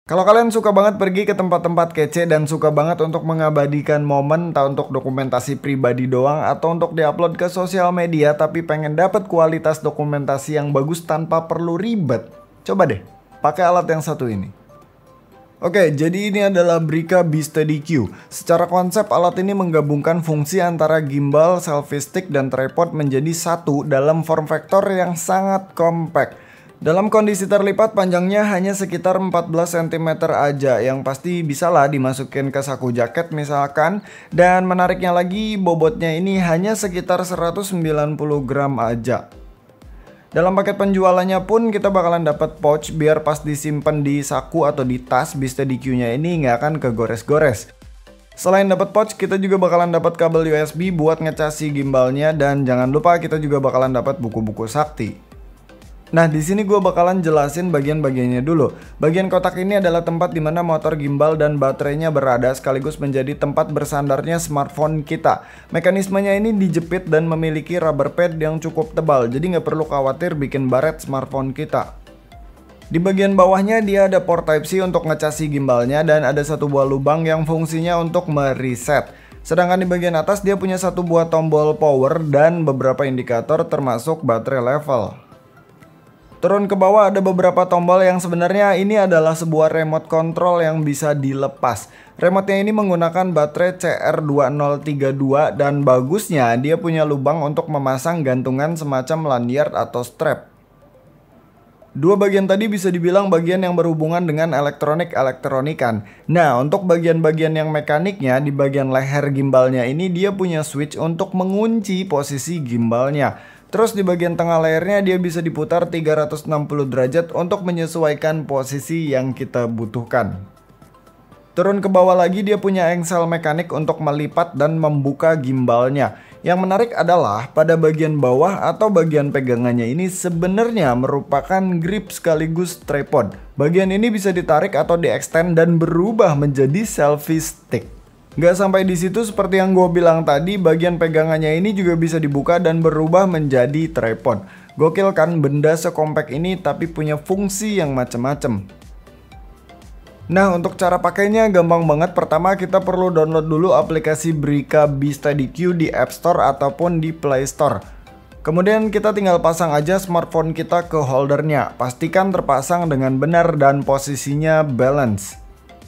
Kalau kalian suka banget pergi ke tempat-tempat kece dan suka banget untuk mengabadikan momen, entah untuk dokumentasi pribadi doang atau untuk diupload ke sosial media tapi pengen dapat kualitas dokumentasi yang bagus tanpa perlu ribet, coba deh pakai alat yang satu ini. Oke, jadi ini adalah Brica B-Steady-Q. Secara konsep alat ini menggabungkan fungsi antara gimbal, selfie stick, dan tripod menjadi satu dalam form factor yang sangat compact. Dalam kondisi terlipat panjangnya hanya sekitar 14 cm aja, yang pasti bisalah dimasukin ke saku jaket misalkan. Dan menariknya lagi, bobotnya ini hanya sekitar 190 gram aja. Dalam paket penjualannya pun kita bakalan dapat pouch biar pas disimpan di saku atau di tas B-Steady-Q-nya ini nggak akan kegores-gores. Selain dapat pouch, kita juga bakalan dapat kabel USB buat ngecasi gimbalnya, dan jangan lupa kita juga bakalan dapat buku-buku sakti. Nah, di sini gue bakalan jelasin bagian-bagiannya dulu. Bagian kotak ini adalah tempat dimana motor gimbal dan baterainya berada, sekaligus menjadi tempat bersandarnya smartphone kita. Mekanismenya ini dijepit dan memiliki rubber pad yang cukup tebal, jadi nggak perlu khawatir bikin baret smartphone kita. Di bagian bawahnya dia ada port Type-C untuk ngecasi gimbalnya, dan ada satu buah lubang yang fungsinya untuk mereset. Sedangkan di bagian atas dia punya satu buah tombol power dan beberapa indikator termasuk baterai level. Turun ke bawah ada beberapa tombol yang sebenarnya ini adalah sebuah remote control yang bisa dilepas. Remote-nya ini menggunakan baterai CR2032 dan bagusnya dia punya lubang untuk memasang gantungan semacam lanyard atau strap. Dua bagian tadi bisa dibilang bagian yang berhubungan dengan elektronik-elektronikan. Nah, untuk bagian-bagian yang mekaniknya, di bagian leher gimbalnya ini dia punya switch untuk mengunci posisi gimbalnya. Terus di bagian tengah layarnya dia bisa diputar 360 derajat untuk menyesuaikan posisi yang kita butuhkan. Turun ke bawah lagi dia punya engsel mekanik untuk melipat dan membuka gimbalnya. Yang menarik adalah pada bagian bawah atau bagian pegangannya ini sebenarnya merupakan grip sekaligus tripod. Bagian ini bisa ditarik atau di-extend dan berubah menjadi selfie stick. Gak sampai di situ, seperti yang gue bilang tadi, bagian pegangannya ini juga bisa dibuka dan berubah menjadi tripod. Gokil kan, benda sekompak ini tapi punya fungsi yang macem-macem. Nah, untuk cara pakainya gampang banget. Pertama kita perlu download dulu aplikasi Brica B-Steady-Q di App Store ataupun di Play Store. Kemudian kita tinggal pasang aja smartphone kita ke holdernya. Pastikan terpasang dengan benar dan posisinya balance.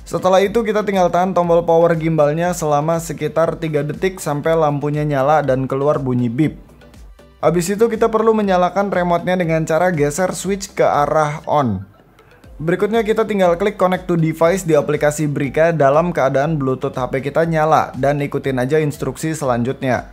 Setelah itu kita tinggal tahan tombol power gimbalnya selama sekitar 3 detik sampai lampunya nyala dan keluar bunyi beep. Habis itu kita perlu menyalakan remote-nya dengan cara geser switch ke arah on. Berikutnya kita tinggal klik connect to device di aplikasi Brica dalam keadaan Bluetooth HP kita nyala dan ikutin aja instruksi selanjutnya.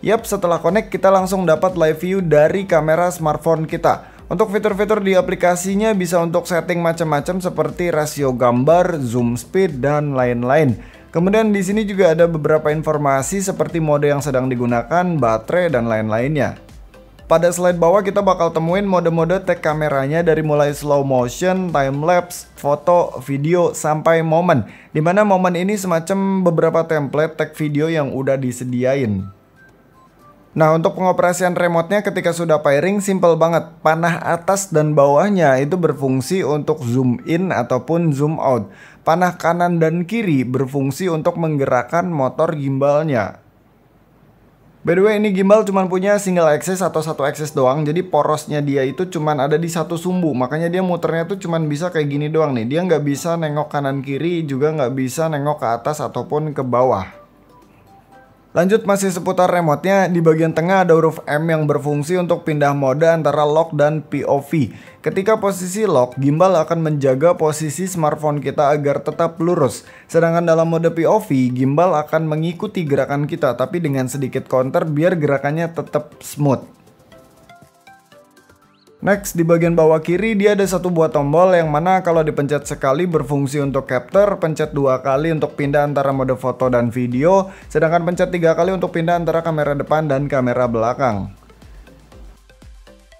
Yap, setelah connect kita langsung dapat live view dari kamera smartphone kita. Untuk fitur-fitur di aplikasinya bisa untuk setting macam-macam seperti rasio gambar, zoom speed, dan lain-lain. Kemudian di sini juga ada beberapa informasi seperti mode yang sedang digunakan, baterai, dan lain-lainnya. Pada slide bawah kita bakal temuin mode-mode tag kameranya dari mulai slow motion, time lapse, foto, video, sampai momen. Dimana momen ini semacam beberapa template tag video yang udah disediain. Nah, untuk pengoperasian remote-nya ketika sudah pairing simple banget. Panah atas dan bawahnya itu berfungsi untuk zoom in ataupun zoom out. Panah kanan dan kiri berfungsi untuk menggerakkan motor gimbalnya. By the way, ini gimbal cuma punya single axis atau satu axis doang. Jadi porosnya dia itu cuma ada di satu sumbu. Makanya dia muternya tuh cuma bisa kayak gini doang nih. Dia nggak bisa nengok kanan kiri, juga nggak bisa nengok ke atas ataupun ke bawah. Lanjut masih seputar remote-nya, di bagian tengah ada huruf M yang berfungsi untuk pindah mode antara lock dan POV. Ketika posisi lock, gimbal akan menjaga posisi smartphone kita agar tetap lurus. Sedangkan dalam mode POV, gimbal akan mengikuti gerakan kita tapi dengan sedikit counter biar gerakannya tetap smooth. Next, di bagian bawah kiri dia ada satu buah tombol yang mana kalau dipencet sekali berfungsi untuk capture, pencet 2 kali untuk pindah antara mode foto dan video, sedangkan pencet 3 kali untuk pindah antara kamera depan dan kamera belakang.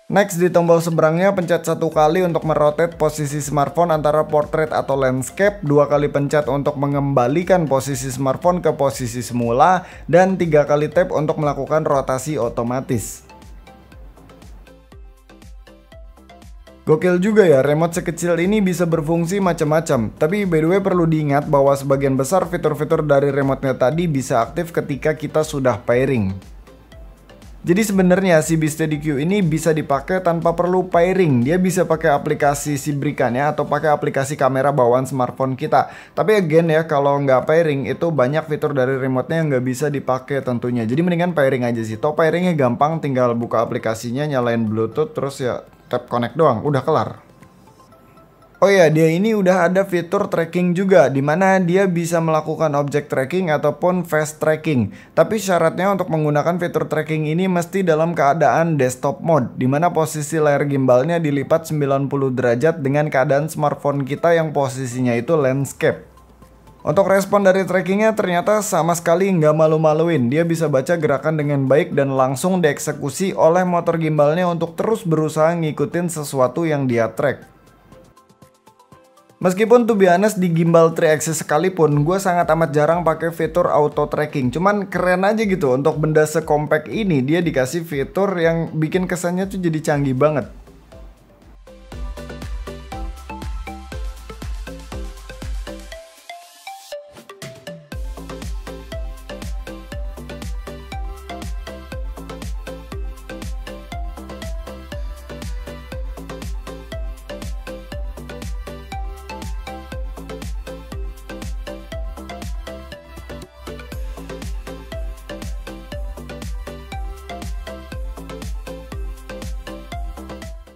Next, di tombol seberangnya pencet 1 kali untuk merotate posisi smartphone antara portrait atau landscape, 2 kali pencet untuk mengembalikan posisi smartphone ke posisi semula, dan 3 kali tap untuk melakukan rotasi otomatis. Gokil juga ya, remote sekecil ini bisa berfungsi macam-macam. Tapi by the way perlu diingat bahwa sebagian besar fitur-fitur dari remote-nya tadi bisa aktif ketika kita sudah pairing. Jadi sebenarnya si BeSteady Q ini bisa dipakai tanpa perlu pairing. Dia bisa pakai aplikasi si Brikannya atau pakai aplikasi kamera bawaan smartphone kita. Tapi again ya, kalau nggak pairing itu banyak fitur dari remote-nya yang nggak bisa dipakai tentunya. Jadi mendingan pairing aja sih. Toh pairingnya gampang, tinggal buka aplikasinya, nyalain Bluetooth, terus ya tap connect doang, udah kelar. Oh ya, dia ini udah ada fitur tracking juga, dimana dia bisa melakukan object tracking ataupun face tracking. Tapi syaratnya untuk menggunakan fitur tracking ini mesti dalam keadaan desktop mode, dimana posisi layar gimbalnya dilipat 90 derajat dengan keadaan smartphone kita yang posisinya itu landscape. Untuk respon dari trackingnya ternyata sama sekali nggak malu-maluin. Dia bisa baca gerakan dengan baik dan langsung dieksekusi oleh motor gimbalnya untuk terus berusaha ngikutin sesuatu yang dia track. Meskipun to be honest di gimbal 3-axis sekalipun gue sangat amat jarang pakai fitur auto tracking. Cuman keren aja gitu, untuk benda sekompak ini dia dikasih fitur yang bikin kesannya tuh jadi canggih banget.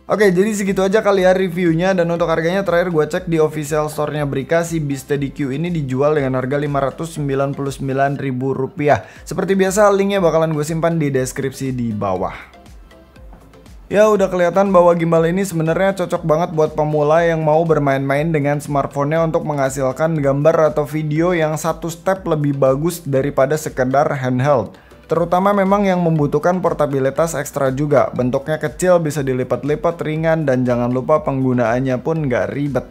Oke, jadi segitu aja kali ya reviewnya, dan untuk harganya terakhir gue cek di official store-nya Brika, si BeSteady Q ini dijual dengan harga Rp599.000. Seperti biasa linknya bakalan gue simpan di deskripsi di bawah. Ya udah kelihatan bahwa gimbal ini sebenarnya cocok banget buat pemula yang mau bermain-main dengan smartphone-nya untuk menghasilkan gambar atau video yang satu step lebih bagus daripada sekedar handheld. Terutama memang yang membutuhkan portabilitas ekstra juga. Bentuknya kecil, bisa dilipat-lipat, ringan, dan jangan lupa penggunaannya pun nggak ribet.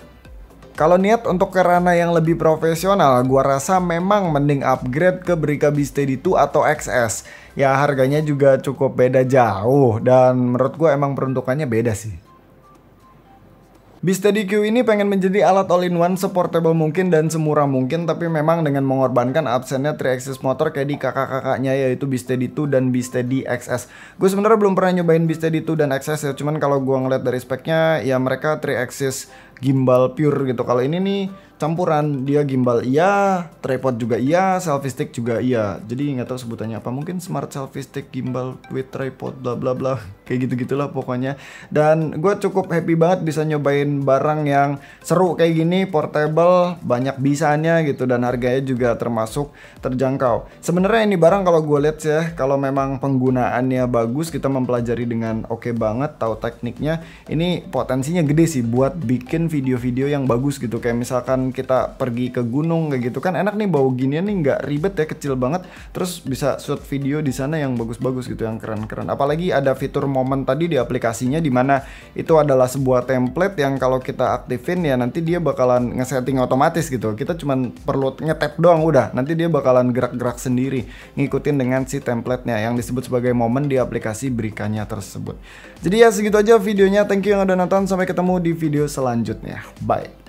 Kalau niat untuk ke ranah yang lebih profesional, gua rasa memang mending upgrade ke Brika BeSteady 2 atau XS. Ya harganya juga cukup beda jauh, dan menurut gua emang peruntukannya beda sih. BeSteady Q ini pengen menjadi alat all-in-one seportable mungkin dan semurah mungkin, tapi memang dengan mengorbankan absennya 3-axis motor kayak di kakak-kakaknya, yaitu BeSteady 2 dan BeSteady XS. Gue sebenarnya belum pernah nyobain BeSteady 2 dan XS ya, cuman kalau gue ngeliat dari speknya ya mereka 3-axis gimbal pure gitu. Kalau ini nih campuran, dia gimbal iya, tripod juga iya, selfie stick juga iya. Jadi nggak tahu sebutannya apa, mungkin smart selfie stick gimbal with tripod bla bla bla, kayak gitu-gitulah pokoknya. Dan gue cukup happy banget bisa nyobain barang yang seru kayak gini, portable, banyak bisanya gitu, dan harganya juga termasuk terjangkau. Sebenarnya ini barang kalau gue lihat ya, kalau memang penggunaannya bagus, kita mempelajari dengan oke banget, tahu tekniknya, ini potensinya gede sih buat bikin video-video yang bagus gitu. Kayak misalkan kita pergi ke gunung kayak gitu kan, enak nih bawa ginian nih, nggak ribet ya, kecil banget, terus bisa shoot video di sana yang bagus-bagus gitu, yang keren-keren. Apalagi ada fitur momen tadi di aplikasinya, dimana itu adalah sebuah template yang kalau kita aktifin ya nanti dia bakalan ngesetting otomatis gitu. Kita cuman perlu ngetap doang udah, nanti dia bakalan gerak-gerak sendiri ngikutin dengan si template-nya yang disebut sebagai momen di aplikasi Brikanya tersebut. Jadi ya segitu aja videonya, thank you yang udah nonton, sampai ketemu di video selanjutnya, bye.